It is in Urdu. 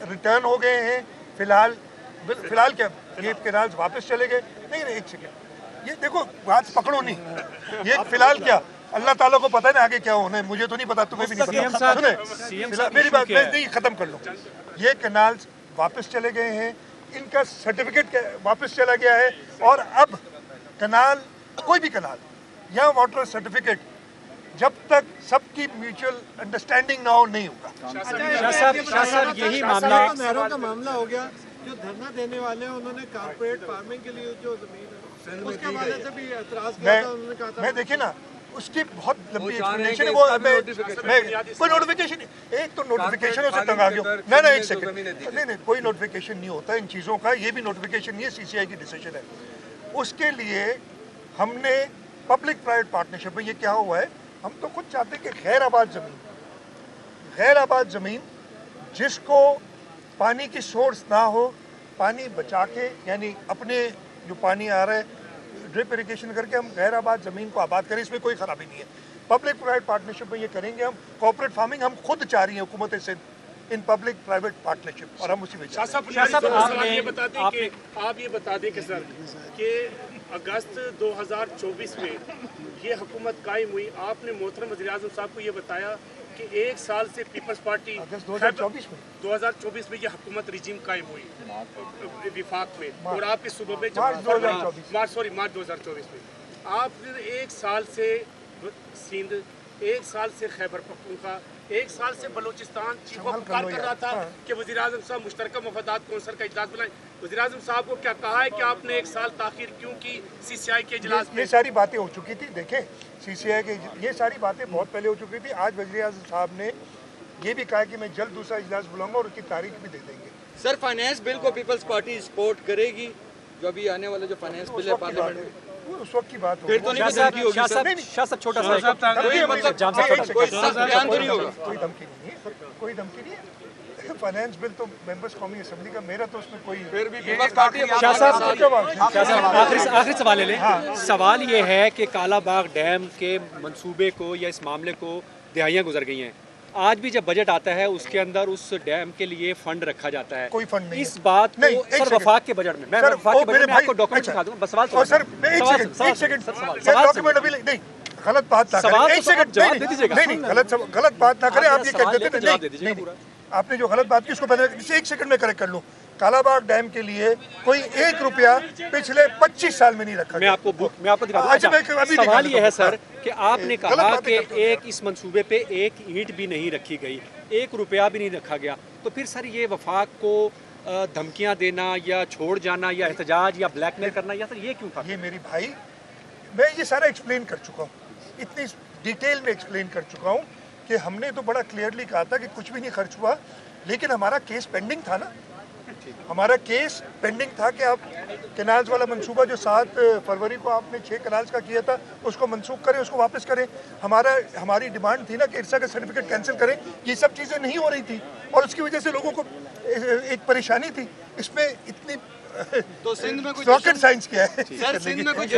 ریٹرن ہو گئے ہیں فی الحال کیا یہ کینالز واپس چلے گئے؟ نہیں ایک سیکنڈ، یہ دیکھو بات پکڑو نہیں، یہ فی الحال کیا اللہ تعالیٰ کو پتہ ہے نا آگے کیا ہونا ہے، مجھے تو نہیں پتا، تمہیں بھی نہیں پتا. سنیں میری بات میں نہیں ختم کر لوں. یہ کینالز واپس چلے گئے ہیں، ان کا سرٹیفکیٹ واپس چلا گیا ہے، اور اب کنال کوئی بھی کنال یا واٹر سرٹیفکیٹ جب تک سب کی میوچل انڈرسٹینڈنگ نہ ہو نہیں ہوگا. شاہ صاحب یہی معاملہ نہروں کا معاملہ ہو گیا، جو دھرنا دینے والے ہیں انہوں نے کارپوریٹ فارمنگ کے لیے جو زمین ہے اس کے حوالے سے بھی اعتراض کیا تھا. انہوں نے کہا تھا میں دیکھیں نا اس کی بہت لمبی ایکسپلینیشن ہے، وہ کوئی نوٹیفیکیشن ایک تو نوٹیفیکیشن سے تنگ آ گیا. نہیں ایک سیکنڈ، نہیں کوئی نوٹیفیکیشن نہیں ہوتا ان چیزوں کا، یہ بھی نوٹیفیکیشن نہیں ہے، سی سی آئی کی ڈیسیژن ہے. اس کے لیے ہم نے پبلک پرائیویٹ پارٹنرشپ میں یہ کیا ہوا ہے، ہم تو خود چاہتے ہیں کہ غیر آباد زمین جس کو پانی کی سورس نہ ہو، پانی بچا کے یعنی اپنے جو پانی آ رہا ہے ڈرپ اریگیشن کر کے ہم غیر آباد زمین کو آباد کریں، اس میں کوئی خرابی نہیں ہے. پبلک پرائیویٹ پارٹنرشپ میں یہ کریں گے. ہم کوآپریٹ فارمنگ ہم خود چاہ رہی ہیں حکومت Sindh in public private partnership, اور ہم اسی میں آپ یہ بتا دیں کہ سر کہ اگست 2024 میں یہ حکومت قائم ہوئی، آپ نے محترم وزیر اعظم صاحب کو یہ بتایا کہ ایک سال سے پیپلز پارٹی اگست 2024 میں یہ حکومت رجیم قائم ہوئی وفاق میں، اور آپ کے صوبے میں مارچ 2024 میں آپ نے ایک سال سے سندھ، ایک سال سے خیبر پختونخوا، ایک سال سے بلوچستان چیخ و پکار کر رہا تھا کہ وزیر اعظم صاحب مشترکہ مفادات کونسل کا اجلاس بلائیں. وزیر اعظم صاحب کو کیا کہا ہے کہ آپ نے ایک سال تاخیر کیوں کی سی سی آئی کے اجلاس میں؟ یہ ساری باتیں ہو چکی تھی. دیکھیں سی سی آئی کے یہ ساری باتیں بہت پہلے ہو چکی تھی. آج وزیر اعظم صاحب نے یہ بھی کہا کہ میں جلد دوسرا اجلاس بلاؤں گا اور اس کی تاریخ بھی دے دیں گے. سر فائنانس بل کو پیپلز پارٹی سپورٹ کرے گی، جو ابھی آنے والا جو فائنانس بل ہے پارلیمنٹ میں؟ اس وقت کی بات پھر تو نہیں بدلتی ہوگی سر؟ شاہ صاحب چھوٹا سا کوئی دھمکی نہیں ہے. فائنانس بل تو ممبرز قومی اسمبلی کا، میرا تو اس میں کوئی پھر بھی پیپلز پارٹی شاہ صاحب آخری سوال لے لیں. سوال یہ ہے کہ کالا باغ ڈیم کے منصوبے کو یا اس معاملے کو دہائیاں گزر گئی ہیں، آج بھی جب بجٹ آتا ہے اس کے اندر اس ڈیم کے لیے فنڈ رکھا جاتا ہے. کوئی فنڈ نہیں. اس بات کو سر وفاق کے بجٹ میں وفاق کے بجٹ میں آپ کو ڈاکومنٹ دکھا دوں. بس سوال ایک سیکنڈ ڈاکومنٹ ابھی نہیں، غلط بات نہ کریں. ایک سیکنڈ نہیں غلط بات نہ کریں. آپ یہ کہہ دیتے نہیں، آپ نے جو غلط بات کی اس کو پہلے ایک سیکنڈ میں کریکٹ کر لوں. کالا باغ ڈیم کے لیے کوئی 1 روپیہ پچھلے 25 سال میں نہیں رکھا. میں آپ کو دکھا دوں. سوال یہ ہے سر کہ آپ نے کہا کہ ایک اس منصوبے پہ ایک اینٹ بھی نہیں رکھی گئی، 1 روپیہ بھی نہیں رکھا گیا، تو پھر سر یہ وفاق کو دھمکیاں دینا یا چھوڑ جانا یا احتجاج یا بلیک میل کرنا، یا سر یہ کیوں تھا؟ یہ میری بھائی میں یہ سارا ایکسپلین کر چکا ہوں، اتنی ڈیٹیل میں ایکسپلین کر چکا ہوں کہ ہم نے تو بڑا کلیئرلی کہا تھا کہ کچھ بھی نہیں خرچ ہوا، لیکن ہمارا کیس پینڈنگ تھا نا. ہمارا کیس پینڈنگ تھا کہ آپ کینالز والا منصوبہ جو 7 فروری کو آپ نے 6 کینالز کا کیا تھا اس کو منسوخ کریں، اس کو واپس کریں. ہماری ڈیمانڈ تھی نا کہ ارسا کا سرٹیفکیٹ کینسل کریں. یہ سب چیزیں نہیں ہو رہی تھی اور اس کی وجہ سے لوگوں کو ایک پریشانی تھی. اس میں اتنی تو سندھ میں راکٹ سائنس کیا ہے. سر سندھ میں کچھ